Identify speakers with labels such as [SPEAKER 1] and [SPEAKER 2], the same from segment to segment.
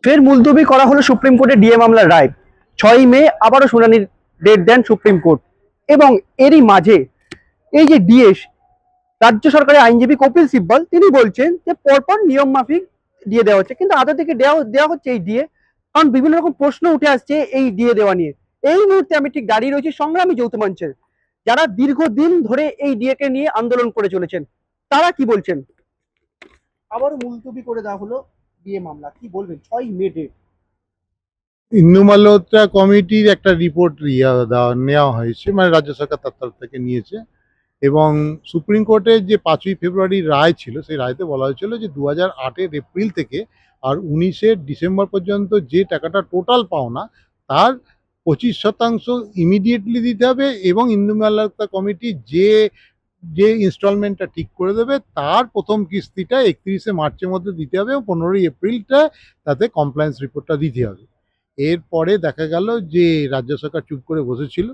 [SPEAKER 1] ফের মুলতবি করা হলো সুপ্রিম কোর্টের ডিএ মামলার রায়। 6ই মে আবারও শুনানির ডেট দেন সুপ্রিম কোর্ট। এবং এরই মাঝে এই যে ডিএ, রাজ্য সরকারের আইনজীবী কপিল সিব্বল তিনি বলছেন যে পরপর নিয়ম মাফিক দিয়ে দেওয়া হচ্ছে, কিন্তু আদৌ থেকে দেওয়া দেওয়া হচ্ছে এই ডিএ? কারণ বিভিন্ন রকম প্রশ্ন উঠে আসছে এই ডিএ দেওয়া নিয়ে। এই মুহূর্তে আমি ঠিক দাঁড়িয়ে রয়েছি সংগ্রামী যৌথ মঞ্চের, যারা দীর্ঘদিন ধরে এই ডিএ কে নিয়ে আন্দোলন করে চলেছেন। তারা কি বলছেন? আবারও মুলতবি করে দেওয়া হলো ডিএ মামলা, কি বলবেন? 6ই মে ডেট।
[SPEAKER 2] ইন্দু মালহোত্রা কমিটির একটা রিপোর্ট নেওয়া হয়েছে, মানে রাজ্য সরকার তার তরফ থেকে নিয়েছে। এবং সুপ্রিম কোর্টের যে 5ই ফেব্রুয়ারি রায় ছিল, সেই রায়তে বলা হয়েছিল যে 2008-এর এপ্রিল থেকে আর 19-এর ডিসেম্বর পর্যন্ত যে টাকাটা টোটাল পাওনা, তার 25% ইমিডিয়েটলি দিতে হবে। এবং ইন্দু মালহোত্রা কমিটি যে যে ইনস্টলমেন্টটা ঠিক করে দেবে, তার প্রথম কিস্তিটা 31শে মার্চের মধ্যে দিতে হবে এবং 15ই এপ্রিলটা তাতে কমপ্লায়েন্স রিপোর্টটা দিতে হবে। এরপরে দেখা গেল যে রাজ্য সরকার চুপ করে বসেছিল,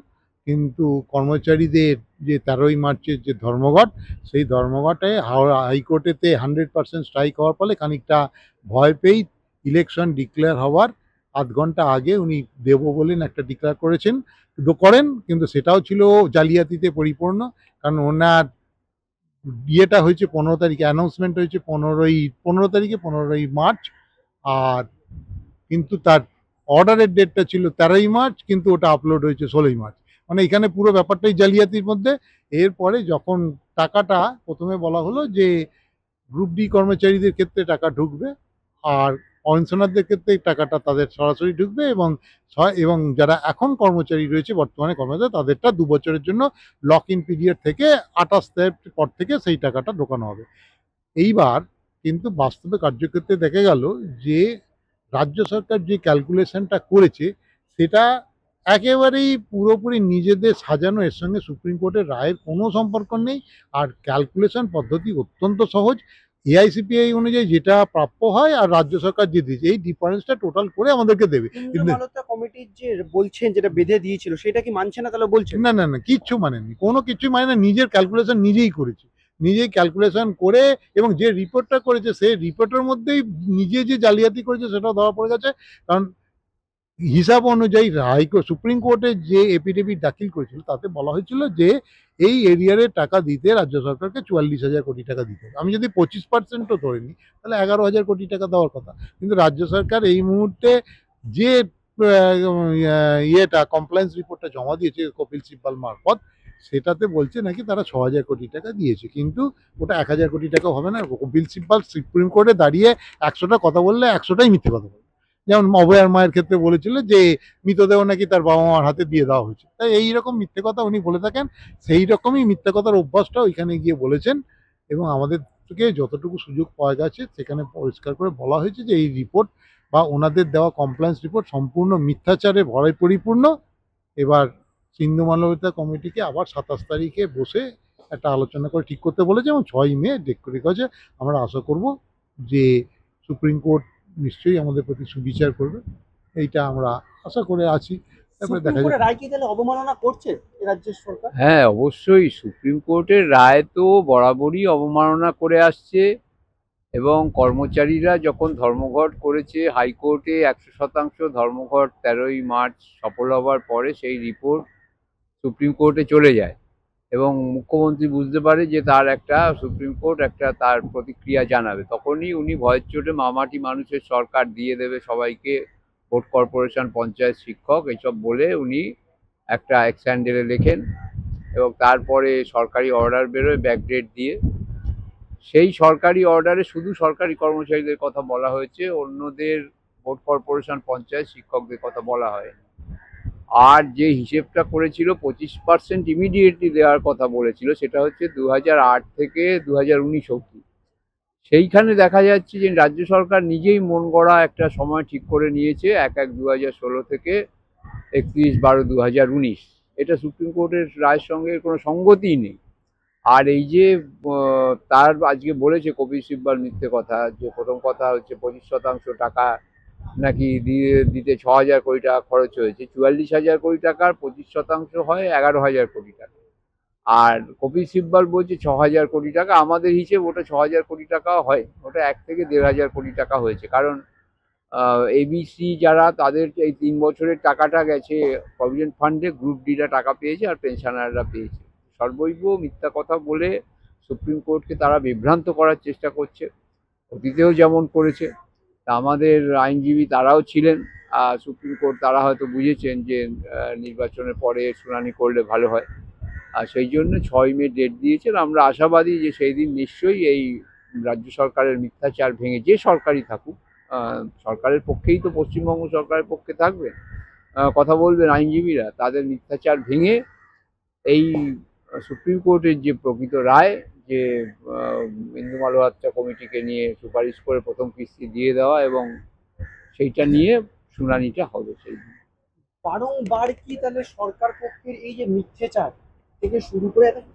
[SPEAKER 2] কিন্তু কর্মচারীদের যে 13ই মার্চের যে ধর্মঘট, সেই ধর্মঘটে হাওড়া হাইকোর্টেতে 100% স্ট্রাইক হওয়ার ফলে খানিকটা ভয় পেয়েই ইলেকশন ডিক্লেয়ার হওয়ার আধ ঘন্টা আগে উনি দেব বলেন একটা ডিক্লেয়ার করেন, কিন্তু সেটাও ছিল জালিয়াতিতে পরিপূর্ণ। কারণ ওনার ইয়েটা হয়েছে 15 তারিখে, অ্যানাউন্সমেন্ট হয়েছে 15 তারিখে, 15ই মার্চ। আর কিন্তু তার অর্ডারের ডেটটা ছিল 13ই মার্চ, কিন্তু ওটা আপলোড হয়েছে 16ই মার্চ। মানে এখানে পুরো ব্যাপারটাই জালিয়াতির মধ্যে। এরপরে যখন টাকাটা প্রথমে বলা হলো যে গ্রুপ ডি কর্মচারীদের ক্ষেত্রে টাকা ঢুকবে, আর পেনশনারদের ক্ষেত্রে টাকাটা তাদের সরাসরি ঢুকবে, এবং যারা এখন কর্মচারী রয়েছে, বর্তমানে কর্মচারী, তাদেরটা 2 বছরের জন্য লক ইন পিরিয়ড থেকে 28 পর থেকে সেই টাকাটা ঢোকানো হবে। এইবার কিন্তু বাস্তবে কার্যক্ষেত্রে দেখা গেল যে রাজ্য সরকার যে ক্যালকুলেশনটা করেছে, সেটা একেবারেই পুরোপুরি নিজেদের সাজানো। এর সঙ্গে সুপ্রিম কোর্টের রায়ের কোনো সম্পর্ক নেই। আর ক্যালকুলেশন পদ্ধতি অত্যন্ত সহজ। এআইসিপিআই অনুযায়ী যেটা প্রাপ্য হয় আর রাজ্য সরকার যে দিয়েছে, এই ডিফারেন্সটা টোটাল করে আমাদেরকে দেবে।
[SPEAKER 1] ইন্দ্র
[SPEAKER 2] কিন্তু
[SPEAKER 1] মালহোত্রা কমিটির যে বলছেন যেটা বেঁধে দিয়েছিল সেটা কি মানছে না তাহলে বলছেন?
[SPEAKER 2] না, না, না, কিচ্ছু মানেনি। কোনো কিছুই মানে না। নিজের ক্যালকুলেশন নিজেই করেছে। নিজেই ক্যালকুলেশন করে, এবং যে রিপোর্টটা করেছে সেই রিপোর্টের মধ্যেই নিজে যে জালিয়াতি করেছে সেটাও ধরা পড়ে গেছে। কারণ হিসাব অনুযায়ী সুপ্রিম কোর্টে যে এফিডেভিট দাখিল করেছিল, তাতে বলা হয়েছিল যে এই এরিয়ারের টাকা দিতে রাজ্য সরকারকে 44,000 কোটি টাকা দিতে হবে। আমি যদি 25%ও ধরে নিই, তাহলে 11,000 কোটি টাকা দেওয়ার কথা। কিন্তু রাজ্য সরকার এই মুহূর্তে যে ইয়েটা কমপ্লায়েন্স রিপোর্টটা জমা দিয়েছে কপিল সিব্বল মারফত, সেটাতে বলছে নাকি তারা 6,000 কোটি টাকা দিয়েছে। কিন্তু ওটা 1,000 কোটি টাকা হবে না। কপিল সিব্বল সুপ্রিম কোর্টে দাঁড়িয়ে 100টা কথা বললে 100টাই মিথ্যে কথা বলবে। যেমন অভয়ার মায়ের ক্ষেত্রে বলেছিল যে মৃতদেহ নাকি তার বাবা মার হাতে দিয়ে দেওয়া হয়েছে। তাই এইরকম মিথ্যে কথা উনি বলে থাকেন। সেই রকমই মিথ্যে কথার অভ্যাসটা ওইখানে গিয়ে বলেছেন। এবং আমাদের থেকে যতটুকু সুযোগ পাওয়া গেছে, সেখানে পরিষ্কার করে বলা হয়েছে যে এই রিপোর্ট বা ওনাদের দেওয়া কমপ্লায়েন্স রিপোর্ট সম্পূর্ণ মিথ্যাচারে ভরে পরিপূর্ণ। এবার সিন্ধু মালবিকা কমিটিকে আবার 27 তারিখে বসে একটা আলোচনা করে ঠিক করতে বলেছে, এবং 6ই মে ডেট করে গেছে। আমরা আশা করব যে সুপ্রিম কোর্ট নিশ্চয়ই আমাদের প্রতি সুবিচার করবে। এইটা আমরা আশা করে আছি। তারপরে
[SPEAKER 1] সুপ্রিম
[SPEAKER 2] দেখা যাক।
[SPEAKER 1] কোর্টের রায় কি তাহলে অবমাননা করছে এ রাজ্যের সরকার?
[SPEAKER 3] হ্যাঁ, অবশ্যই সুপ্রিম কোর্টের রায় তো বরাবরই অবমাননা করে আসছে। এবং কর্মচারীরা যখন ধর্মঘট করেছে হাইকোর্টে, 100% ধর্মঘট 13ই মার্চ সফল হবার পরে সেই রিপোর্ট সুপ্রিম কোর্টে চলে যায়। এবং মুখ্যমন্ত্রী বুঝতে পারে যে তার একটা সুপ্রিম কোর্ট একটা তার প্রতিক্রিয়া জানাবে, তখনই উনি ভয়ের চোটে মামাটি মানুষের সরকার দিয়ে দেবে সবাইকে, ভোট কর্পোরেশন, পঞ্চায়েত, শিক্ষক এইসব বলে উনি একটা এক্সট্যান্ডারে লেখেন। এবং তারপরে সরকারি অর্ডার বেরোয় ব্যাকডেট দিয়ে। সেই সরকারি অর্ডারে শুধু সরকারি কর্মচারীদের কথা বলা হয়েছে, অন্যদের, ভোট কর্পোরেশন, পঞ্চায়েত, শিক্ষকদের কথা বলা হয়নি। আর যে হিসেবটা করেছিল 25% ইমিডিয়েটলি দেওয়ার কথা বলেছিল, সেটা হচ্ছে 2008 থেকে 2019 অব্দি। সেইখানে দেখা যাচ্ছে যে রাজ্য সরকার নিজেই মন গড়া একটা সময় ঠিক করে নিয়েছে, 1/1/2016 থেকে 31/12/2019। এটা সুপ্রিম কোর্টের রায়ের সঙ্গে কোনো সঙ্গতিই নেই। আর এই যে তার আজকে বলেছে কপিল সিব্বল মিথ্যে কথা, যে প্রথম কথা হচ্ছে 25% টাকা নাকি দিতে 6,000 কোটি টাকা খরচ হয়েছে। 44,000 কোটি টাকার 25% হয় 11,000 কোটি টাকা। আর কপিল সিব্বল বলছে 6,000 কোটি টাকা। আমাদের হিসেব ওটা 6,000 কোটি টাকা হয়, ওটা 1 থেকে 1,500 কোটি টাকা হয়েছে। কারণ এবিসি যারা তাদের এই 3 বছরের টাকাটা গেছে প্রভিডেন্ট ফান্ডে, গ্রুপ ডিরা টাকা পেয়েছে আর পেনশনাররা পেয়েছে। সর্বৈব মিথ্যা কথা বলে সুপ্রিম কোর্টকে তারা বিভ্রান্ত করার চেষ্টা করছে, অতীতেও যেমন করেছে। তা আমাদের আইনজীবী তারাও ছিলেন, সুপ্রিম কোর্ট তারা হয়তো বুঝেছেন যে নির্বাচনের পরে শুনানি করলে ভালো হয়, আর সেই জন্য 6 মে ডেট দিয়েছেন। আমরা আশাবাদী যে সেই দিন নিশ্চয়ই এই রাজ্য সরকারের মিথ্যাচার ভেঙে, যে সরকারই থাকুক, সরকারের পক্ষেই তো পশ্চিমবঙ্গ সরকারের পক্ষে থাকবেন, কথা বলবেন আইনজীবীরা, তাদের মিথ্যাচার ভেঙে এই সুপ্রিম কোর্টের যে প্রকৃত রায়, যে ইন্দু মালহোত্রা কমিটিকে নিয়ে সুপারিশ করে প্রথম কিস্তি দিয়ে দেওয়া, এবং সেইটা নিয়ে শুনানিটা হবে সেই দিন।
[SPEAKER 1] বারংবার কি তাহলে সরকার পক্ষের এই যে মিথ্যেচার থেকে শুরু করে